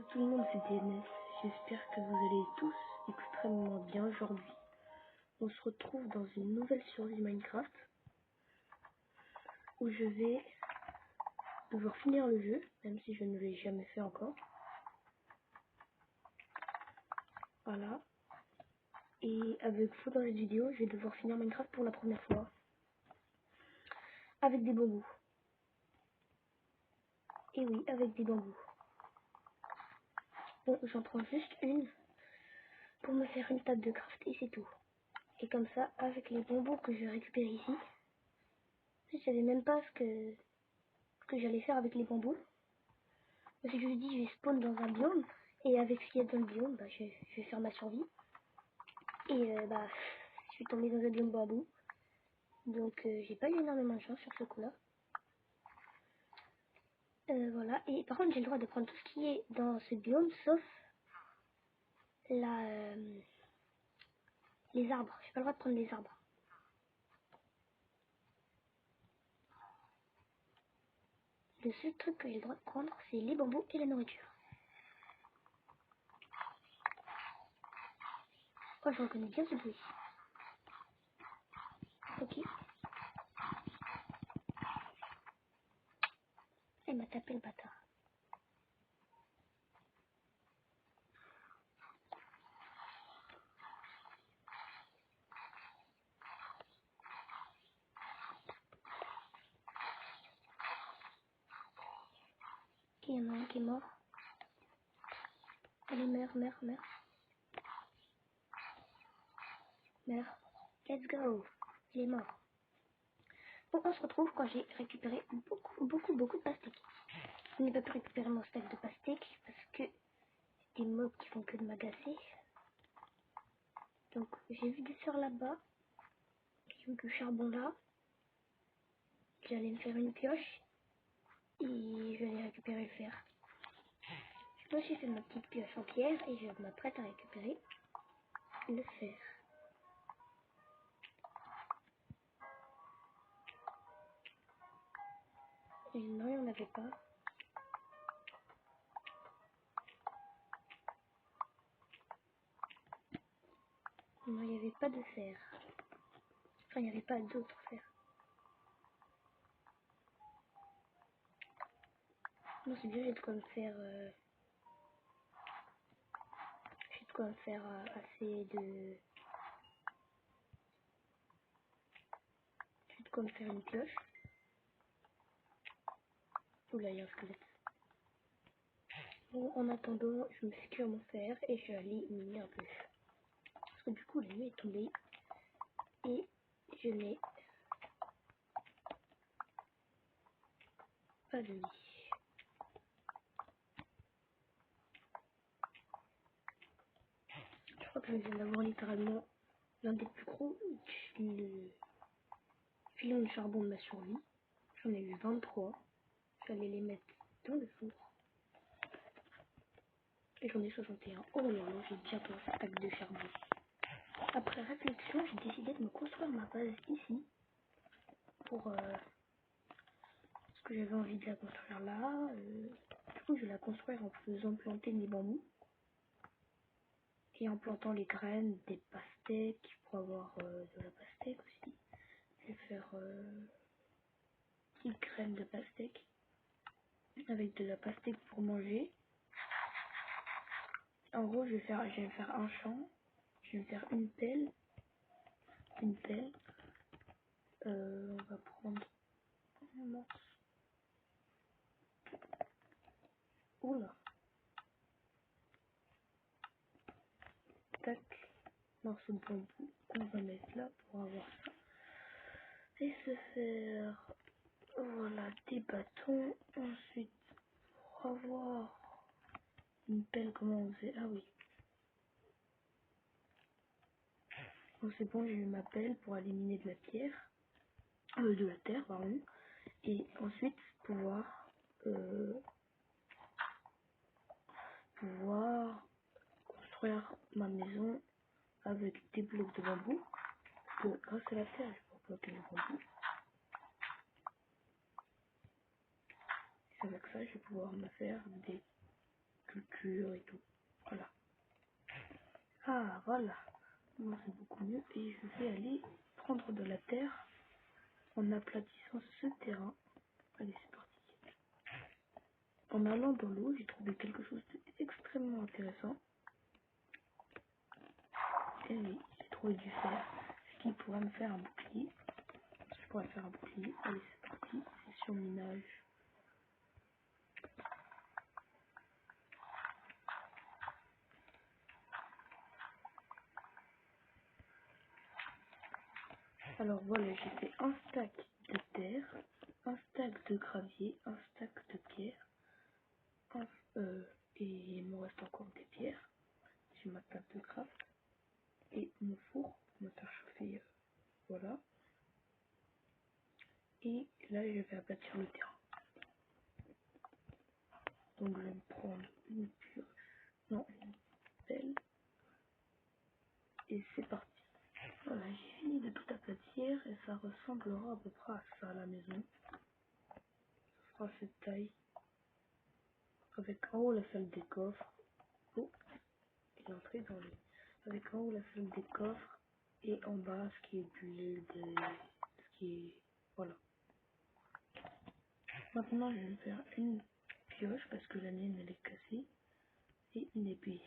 Tout le monde, c'est DNS. J'espère que vous allez tous extrêmement bien aujourd'hui. On se retrouve dans une nouvelle survie Minecraft où je vais devoir finir le jeu, même si je ne l'ai jamais fait encore. Voilà. Et avec vous dans cette vidéo, je vais devoir finir Minecraft pour la première fois. Avec des bambous. Et oui, avec des bambous. Bon, j'en prends juste une pour me faire une table de craft et c'est tout. Et comme ça, avec les bambous que je récupère ici, je savais même pas ce que j'allais faire avec les bambous. Parce que je me dis, je vais spawn dans un biome, et avec ce qu'il y a dans le biome, bah, je vais faire ma survie. Et bah, je suis tombée dans un biome bambou. Donc j'ai pas eu énormément de chance sur ce coup-là. Voilà, et par contre j'ai le droit de prendre tout ce qui est dans ce biome, sauf la, les arbres. J'ai pas le droit de prendre les arbres. Le seul truc que j'ai le droit de prendre, c'est les bambous et la nourriture. Oh, je reconnais bien ce bruit. Ok. Elle m'a tapé le bâtard. Ok, il y en a un qui est mort. Allez, meurs. Let's go. Il est mort. Bon, on se retrouve quand j'ai récupéré beaucoup de pastèques. Je n'ai pas pu récupérer mon stack de pastèques parce que des mobs qui font que de m'agacer. Donc j'ai vu des sœurs là-bas qui ont du charbon là. J'allais me faire une pioche et je vais récupérer le fer. Je me suis fait ma petite pioche en pierre et je m'apprête à récupérer le fer. Et non, il n'y en avait pas. Non, il n'y avait pas de fer. Enfin, il n'y avait pas d'autre fer. Non, c'est bien, j'ai de quoi me faire... j'ai de quoi me faire assez de... J'ai de quoi me faire une pioche. Oula, il y a un squelette. Bon, en attendant, je me fais cuire mon fer et je vais aller miner un peu. Parce que du coup, la nuit est tombée et je n'ai pas de lit. Je crois que je viens d'avoir littéralement l'un des plus gros filons de charbon de ma survie. J'en ai eu 23. J'allais les mettre dans le four. Et j'en ai 61. Oh là là, j'ai bientôt un stack de charbon. Après réflexion, j'ai décidé de me construire ma base ici. Pour parce que j'avais envie de la construire là. Du coup, je vais la construire en faisant planter des bambous. Et en plantant les graines des pastèques pour avoir de la pastèque aussi. Je vais faire petites graines de pastèque avec de la pastèque pour manger. En gros, je vais me faire un champ. Je vais me faire une pelle. On va prendre un morceau. Oula. Tac. Morceau de bambou qu'on va mettre là pour avoir ça. Et se faire, voilà, des bâtons. Ensuite, pour avoir une pelle, comment on fait? Ah oui. Bon, c'est bon, j'ai eu ma pelle pour éliminer de la pierre. De la terre, pardon. Et ensuite, pouvoir construire ma maison avec des blocs de bambou. Parce que grâce à la terre, je peux bloquer le bambou. Et avec ça, je vais pouvoir me faire des sculptures et tout. Voilà. Ah, voilà. Bon, c'est beaucoup mieux. Et je vais aller prendre de la terre en aplatissant ce terrain. Allez, c'est parti. En allant dans l'eau, j'ai trouvé quelque chose d'extrêmement intéressant. Et oui, j'ai trouvé du fer, ce qui pourrait me faire un bouclier. Je pourrais faire un bouclier. Allez, c'est parti. C'est sur minage. Alors voilà, j'ai fait un stack de terre, un stack de gravier, un stack de pierre, et il me reste encore des pierres. J'ai ma table de craft et mon four pour me faire chauffer, voilà. Et là, je vais aplatir le terrain. Donc je vais me prendre une pioche, non, une pelle, et c'est parti. Voilà, j'ai fini de tout aplatir et ça ressemblera à peu près à ça à la maison. Ça fera cette taille. Avec en haut la salle des coffres. Oh, et l'entrée dans le. Avec en haut la salle des coffres et en bas ce qui est ce qui est. Voilà. Maintenant je vais me faire une pioche parce que la mienne elle est cassée et une épée.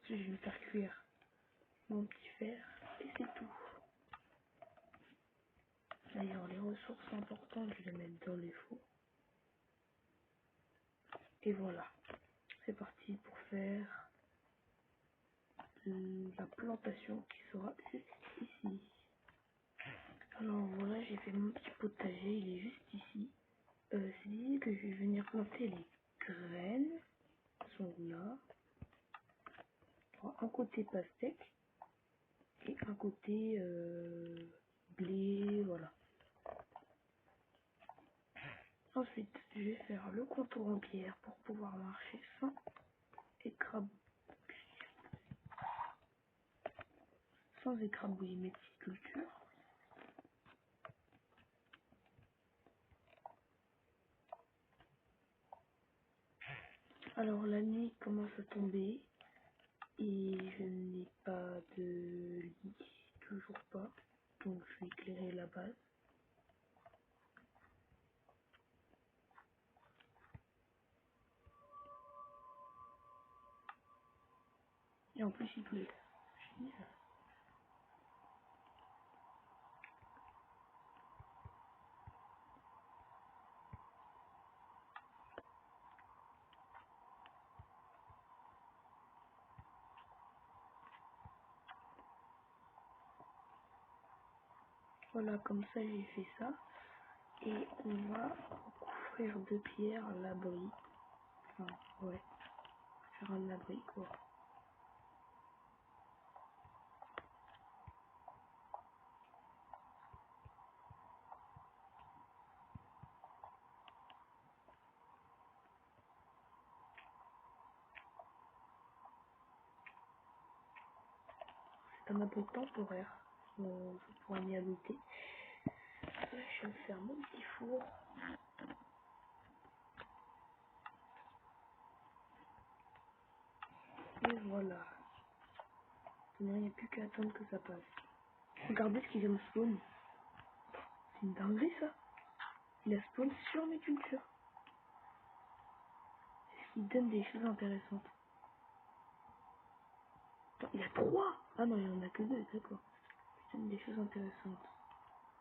Je vais me faire cuire mon petit fer et c'est tout. D'ailleurs les ressources importantes je les mets dans les fours. Et voilà. C'est parti pour faire la plantation qui sera juste ici. Alors voilà, j'ai fait mon petit potager, il est juste ici. C'est ici que je vais venir planter les graines. Elles sont là. Un côté pastèque et un côté blé, voilà. Ensuite, je vais faire le contour en pierre pour pouvoir marcher sans écrabouiller mes petites cultures. Alors la nuit commence à tomber et je n'ai pas de lit, toujours pas. Donc je vais éclairer la base. Et en plus il pleut. Génial. Voilà, comme ça j'ai fait ça. Et on va couvrir de pierre l'abri. Enfin, ouais, faire un abri quoi. C'est un abri temporaire. Je pourrais m'y habiter. Là, je vais me faire mon petit four. Et voilà. Il n'y a plus qu'à attendre que ça passe. Regardez ce qu'il vient de spawn. C'est une dinguerie ça. Il a spawn sur mes cultures. Il donne des choses intéressantes. Attends, il y a 3. Ah non, il n'y en a que 2, d'accord. Il donne des choses intéressantes.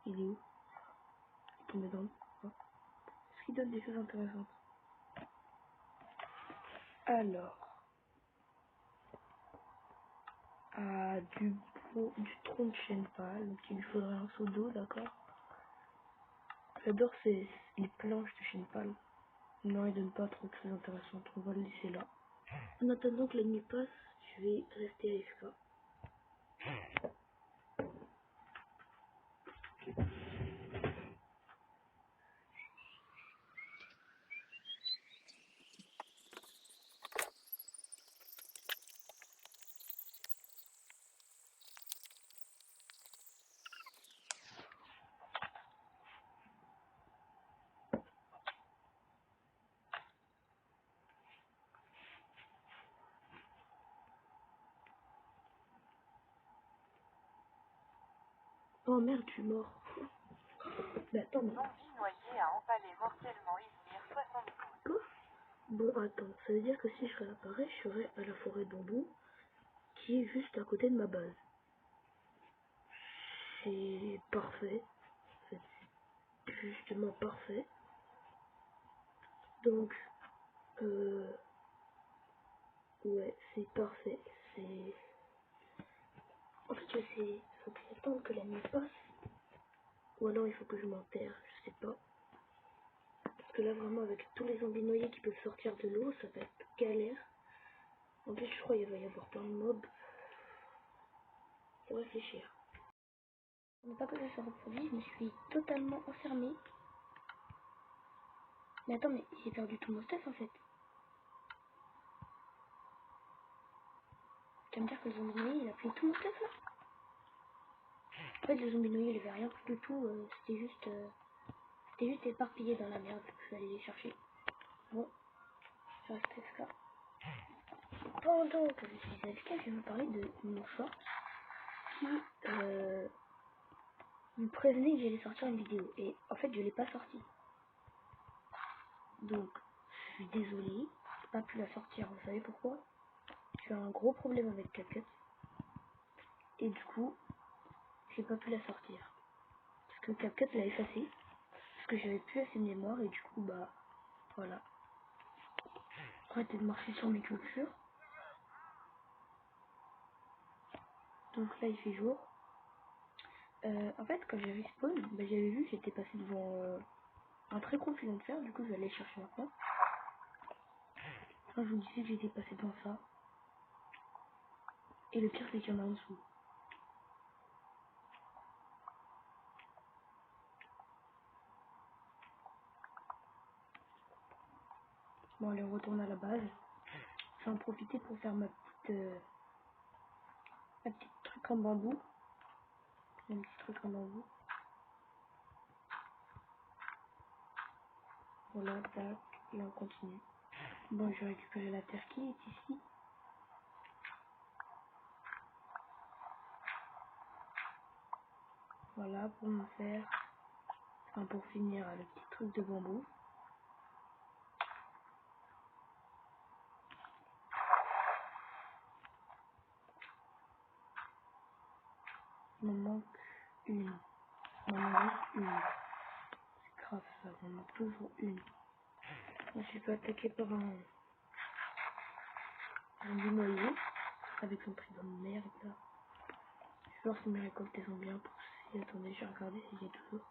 Il est où? Il est tombé dans le... Oh. Est-ce qu'il donne des choses intéressantes? Alors, du tronc de chêne pâle, donc il lui faudrait un seau d'eau, d'accord. J'adore les planches de chêne pâle. Non, il donne pas trop de choses intéressantes, on va le laisser là. En attendant que la nuit passe, je vais rester AFK. Oh merde, je suis mort. Mais attends, mais... Zombie noyé a empalé mortellement Izmir 72. Quoi? Bon, attends, ça veut dire que si je réapparais, je serais à la forêt de bambou, qui est juste à côté de ma base. C'est parfait. C'est justement parfait. Donc, ouais, c'est parfait. C'est... En fait, je sais, il faut que j'attende que la nuit passe. Ou alors il faut que je m'enterre, je sais pas. Parce que là, vraiment, avec tous les zombies noyés qui peuvent sortir de l'eau, ça va être galère. En plus, je crois qu'il va y avoir plein de mobs. Faut réfléchir. Pour ne pas que ça se reproduise, je me suis totalement enfermée. Mais attends, mais j'ai perdu tout mon stuff en fait. Tu vas me dire que le zombie noyé, il a pris tout mon stuff là? En fait, le zombie noyé, il avait rien pris du tout. C'était juste éparpillé dans la merde. Je vais aller les chercher. Bon, je reste là. Pendant que je suis AFK, je vais vous parler de mon short qui me prévenait que j'allais sortir une vidéo. Et en fait, je l'ai pas sorti. Donc, je suis désolée, j'ai pas pu la sortir. Vous savez pourquoi? J'ai eu un gros problème avec CapCut. Et du coup, j'ai pas pu la sortir. Parce que CapCut l'a effacée. Parce que j'avais plus assez de mémoire. Et du coup, bah, voilà. Arrêtez de marcher sur mes clôtures. Donc là, il fait jour. En fait, quand j'avais spawn, bah, j'avais vu que j'étais passé devant un très gros filon de fer. Du coup, je vais aller le chercher maintenant. Enfin, je vous disais que j'étais passé devant ça. Et le pire, c'est qu'il y en a en dessous. Bon, allez, on retourne à la base. Je vais en profiter pour faire ma petite truc en bambou. Un petit truc en bambou. Voilà, tac. Et on continue. Bon, je vais récupérer la terre qui est ici. Voilà, pour me faire... Enfin, pour finir le petit truc de bambou. Il m'en manque une. Il m'en manque une. C'est grave ça, il m'en manque toujours une. Je me suis fait attaquer par un noyé avec son trident de merde là. Je vais voir si mes récoltes elles ont bien poussé. Attendez, je vais regarder s'il y a toujours.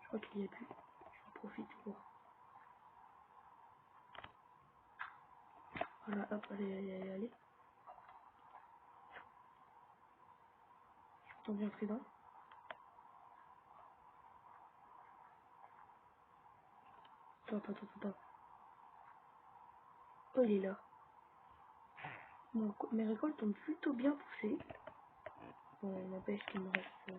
Je crois qu'il y a plus. J'en profite pour. Voilà, hop, allez. J'entends bien le trident. Attends. Oh, il est là. Bon, mes récoltes ont plutôt bien poussé. Bon, il n'empêche qu'il me reste là,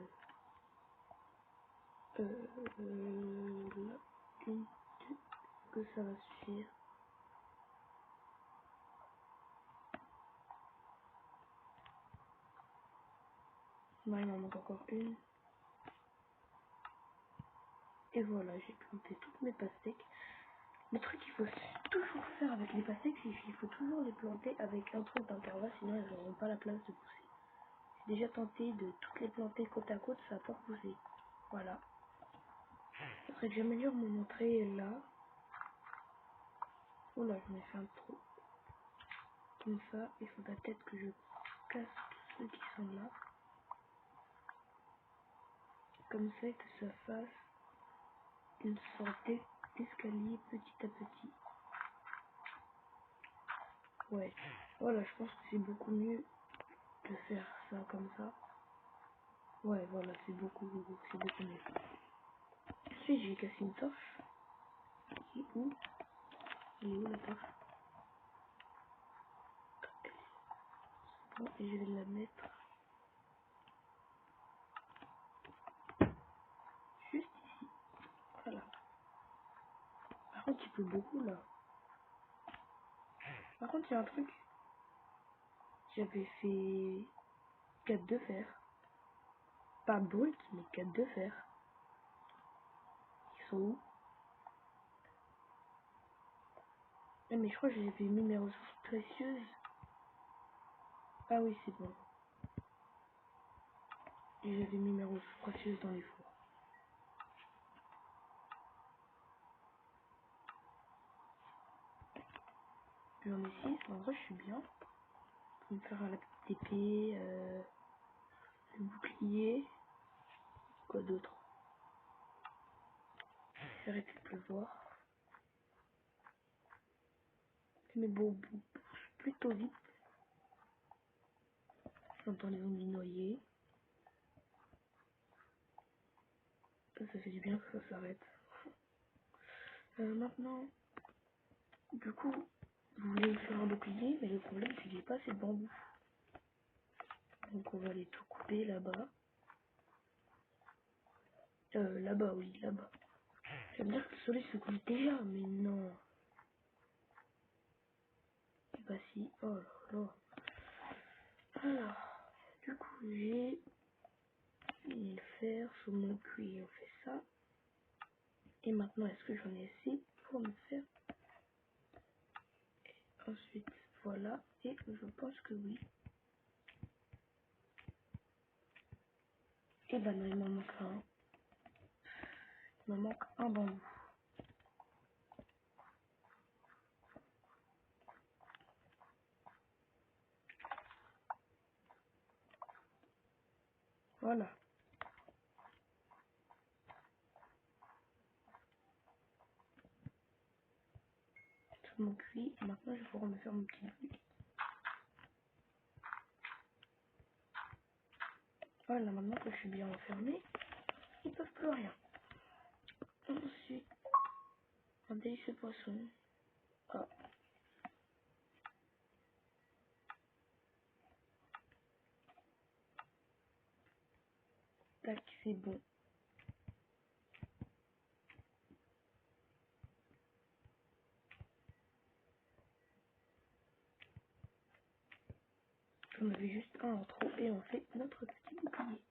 une, deux, que ça va suffire. Non, il m'en manque encore une. Et voilà, j'ai planté toutes mes pastèques. Le truc qu'il faut toujours faire avec les pastèques, c'est qu'il faut toujours les planter avec un truc d'intervalle, sinon elles n'auront pas la place de pousser. J'ai déjà tenté de toutes les planter côte à côte, ça n'a pas poussé. Voilà. Après que j'améliore mon entrée là. Oh là, j'en ai fait un trou. Comme ça, il faudra peut-être que je casse tous ceux qui sont là. Comme ça, que ça fasse une sorte d'escalier petit à petit. Ouais. Voilà, je pense que c'est beaucoup mieux de faire ça comme ça. Ouais, voilà, c'est beaucoup mieux. Ensuite, j'ai cassé une torche. Et où? Elle est où la torche? Bon, et je vais la mettre juste ici. Voilà. Par contre, il pleut beaucoup là. Par contre, il y a un truc J'avais fait 4 de fer. Pas brut, mais 4 de fer. Ils sont où? Ah, mais je crois que j'avais mis mes ressources précieuses. Ah oui, c'est bon. J'avais mis mes ressources précieuses dans les fours. J'en ai 6, en vrai je suis bien. Pour me faire la petite épée, le bouclier. Quoi d'autre? J'ai arrêté de pleuvoir. Mais bon, plutôt vite. J'entends les zombies noyés. Ça fait du bien que ça s'arrête. Maintenant, du coup, vous voulez me faire un bouclier, mais le problème c'est que j'ai pas assez de bambou. Donc on va aller tout couper là-bas. Là-bas, oui, là-bas. Ça veut dire que le soleil se couche déjà, mais non. Et bah si, oh là là. Alors, du coup, j'ai mis le fer sur mon cuir, on fait ça. Et maintenant, est-ce que j'en ai assez pour me faire? Ensuite, voilà, et je pense que oui. Et bah non, il m'en manque un. Il me manque un bambou. Voilà. Sur mon cuir, maintenant je vais pouvoir me faire mon petit bouclier. Voilà, maintenant que je suis bien enfermé, ils peuvent plus rien. Ensuite, un délicieux poisson. Ah, tac, c'est bon. On avait juste un en trop et on fait notre petit bouclier.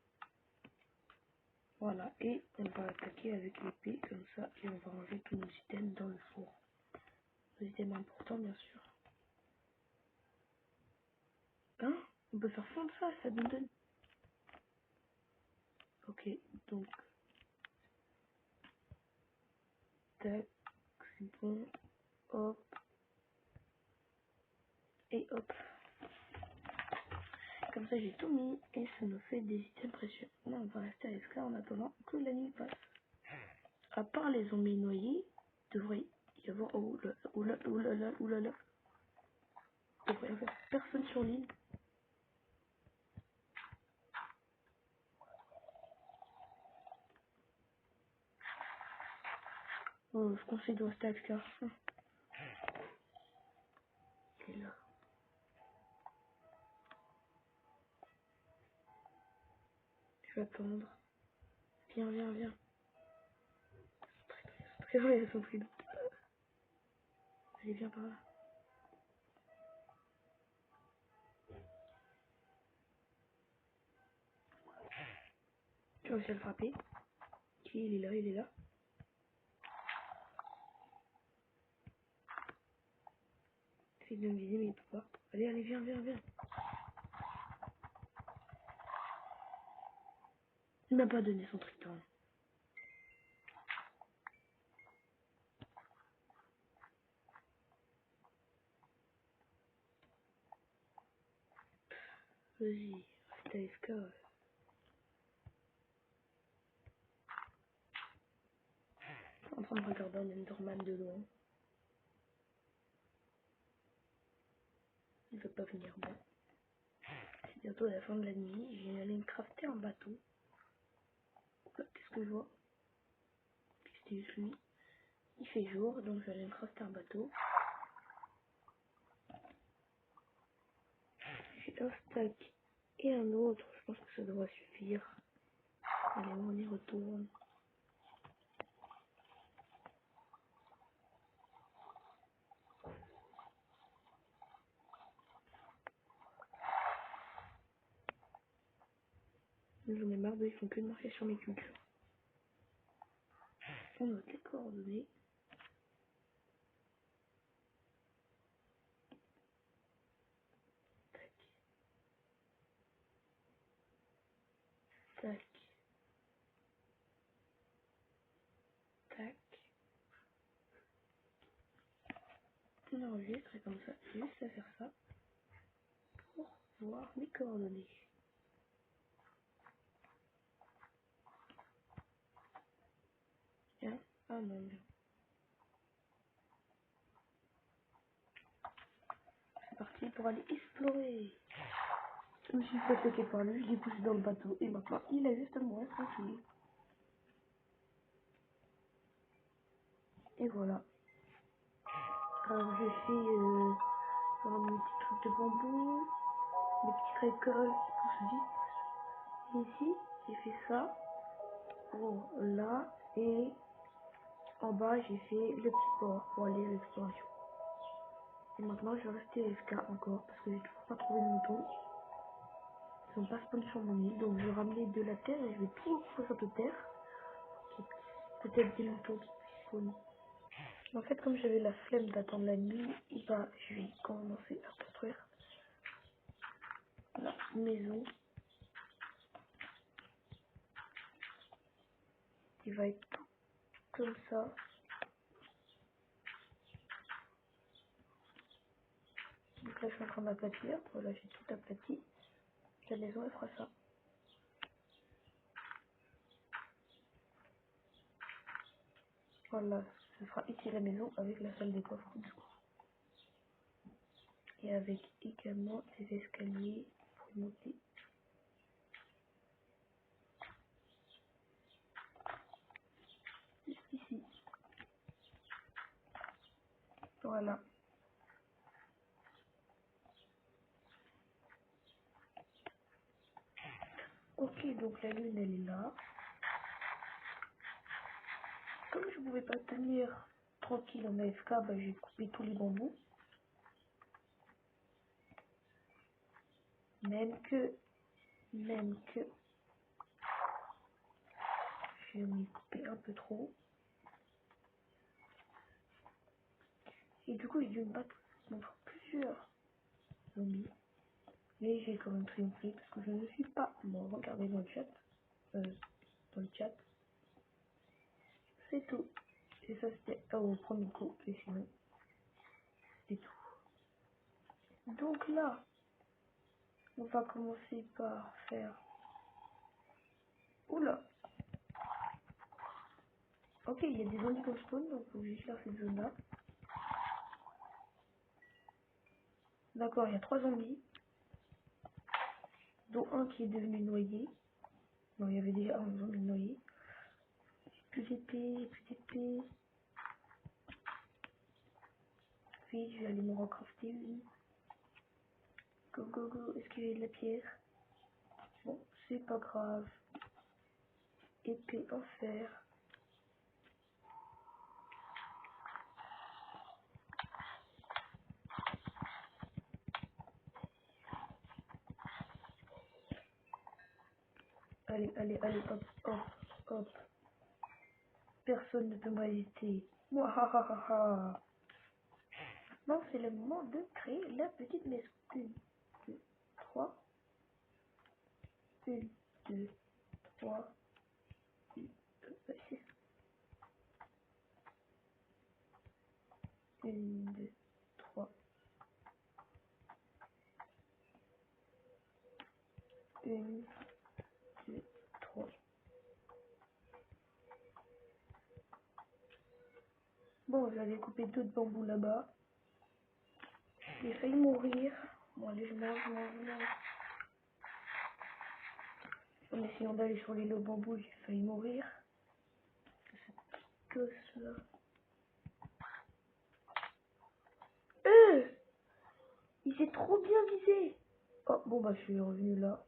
Voilà, et on va attaquer avec l'épée comme ça et on va ranger tous nos items dans le four. Nos items importants bien sûr. Hein? On peut faire fondre ça, ça nous donne. Ok, donc tac, c'est bon, hop, et hop. Comme ça j'ai tout mis et ça nous fait des items précieux. Là on va rester avec ça en attendant que la nuit passe. À part les zombies noyés, il devrait y avoir... Oh là là, oh là là, oh là là, oh là là. Il devrait y avoir personne sur l'île. Oh, je conseille de rester avec ça. Il est là. Je vais attendre. Viens, viens, viens. Très vrai, elles sont prises. Allez, viens par là. Je vais réussi à le frapper. Ok, il est là, il est là. Essaye de me viser, mais il peut pas. Allez, allez, viens, viens, viens. Il m'a pas donné son triton. Vas-y, reste AFK. Ouais. Je suis en train de regarder un Enderman de loin. Il veut pas venir. Bon. C'est bientôt la fin de la nuit. Je vais aller me crafter un bateau. Là, qu'est-ce que je vois? C'était juste lui. Il fait jour, donc je vais aller me crafter un bateau. J'ai un stack et un autre. Je pense que ça devrait suffire. Allez, on y retourne. J'en ai marre ils font que de marcher sur mes cultures. On note les coordonnées. Tac. Tac. Tac. On enregistre et comme ça, j'ai juste à faire ça pour voir mes coordonnées. Tiens. Ah non, merde. C'est parti pour aller explorer. Je me suis fait attaquer par lui, je l'ai poussé dans le bateau et maintenant il a juste à mourir tranquille. Et voilà. Alors j'ai fait un petit truc de bambou, des petites récoltes qui poussent vite. Et ici, j'ai fait ça pour là et en bas j'ai fait le petit port pour aller à l'exploration. Et maintenant je vais rester AFK encore parce que j'ai toujours pas trouvé de moutons. Ils sont pas spawn sur mon île, donc je vais ramener de la terre et je vais tout recouvrir sur de terre. Peut-être des moutons qui spawn. En fait, comme j'avais la flemme d'attendre la nuit, bah, je vais commencer à construire la maison qui va être tout comme ça. Donc là, je suis en train d'aplatir. Voilà, j'ai tout aplati. La maison, elle fera ça. Voilà, ce sera ici la maison avec la salle des coffres du coup. Et avec également des escaliers pour monter. Juste ici. Voilà. Ok, donc la lune, elle est là. Comme je pouvais pas tenir tranquille en AFK, bah, j'ai coupé tous les bambous. Même que, je m'ai coupé un peu trop. Et du coup, j'ai dû me battre contre plusieurs zombies. Mais j'ai quand même triomphé parce que je ne suis pas mort. Regardez dans le chat. Dans le chat. C'est tout. Et ça, c'était au premier coup. Et sinon, c'est tout. Donc là, on va commencer par faire... Oula! Ok, il y a des zombies qui spawn, donc faut juste faire cette zone-là. D'accord, il y a 3 zombies. Dont un qui est devenu noyé. Non, il y avait déjà un zombie noyé. Plus d'épée, plus d'épée. Puis je vais aller me recrafter une. Go go go, est-ce que j'ai de la pierre? Bon, c'est pas grave. Épée en fer. Allez, allez, allez, hop, hop, hop. Personne ne peut m'arrêter. Mouahahaha. Non, c'est le moment de créer la petite maison. 1, 2, 3. 1, 2, 3. 1, 2, 6. 1, 2, 3. 1, 2, 3. Bon, j'avais coupé d'autres bambous là-bas. J'ai failli mourir. Bon, allez, je mange. En essayant d'aller sur l'île au bambou, j'ai failli mourir. Que cela. Il s'est trop bien visé. Oh, bon, bah, je suis revenu là.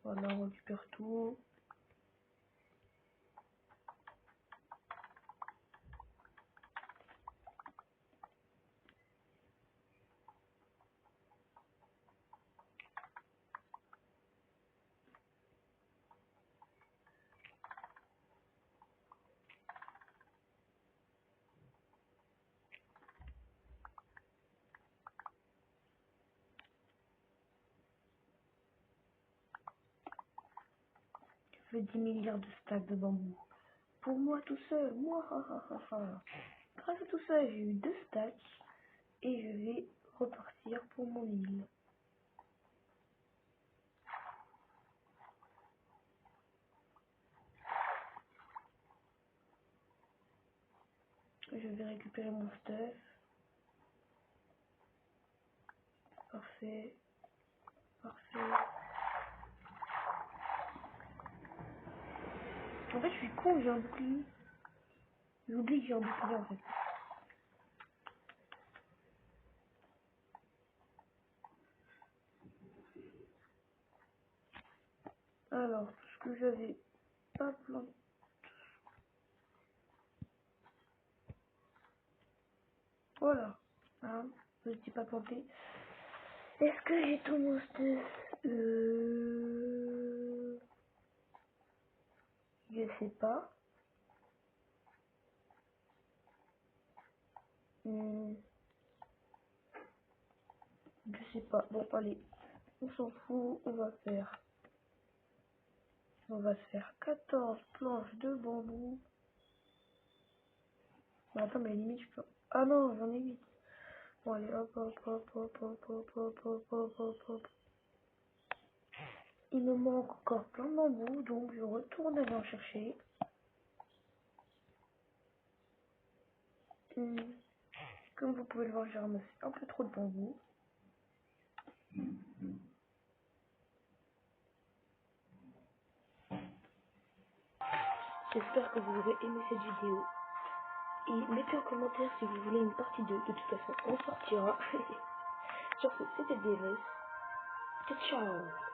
Voilà, on récupère tout. fait 10 milliards de stacks de bambou. Pour moi tout seul, moi, grâce à tout ça, j'ai eu 2 stacks et je vais repartir pour mon île. Je vais récupérer mon stuff. Parfait. Parfait. En fait, je suis con, j'ai un bouclier. J'oublie que j'ai un bouclier en fait. Alors, ce que j'avais pas planté. Voilà. Hein, je n'étais pas planté. Est-ce que j'ai tout mon stuff? Je sais pas. Hmm, je sais pas. Bon, allez. On s'en fout. On va se faire 14 planches de bambou. Bah, attends, mais limite, je peux. Ah non, j'en ai 8. Bon, allez, hop, hop, hop, hop, hop, hop, hop, hop, hop, hop, hop. Il me manque encore plein de bambou, donc je retourne aller en chercher. Comme vous pouvez le voir, j'ai ramassé un peu trop de bambou. J'espère que vous aurez aimé cette vidéo. Et mettez en commentaire si vous voulez une partie 2. De toute façon, on sortira. Sur ce, c'était DLS. Ciao, ciao.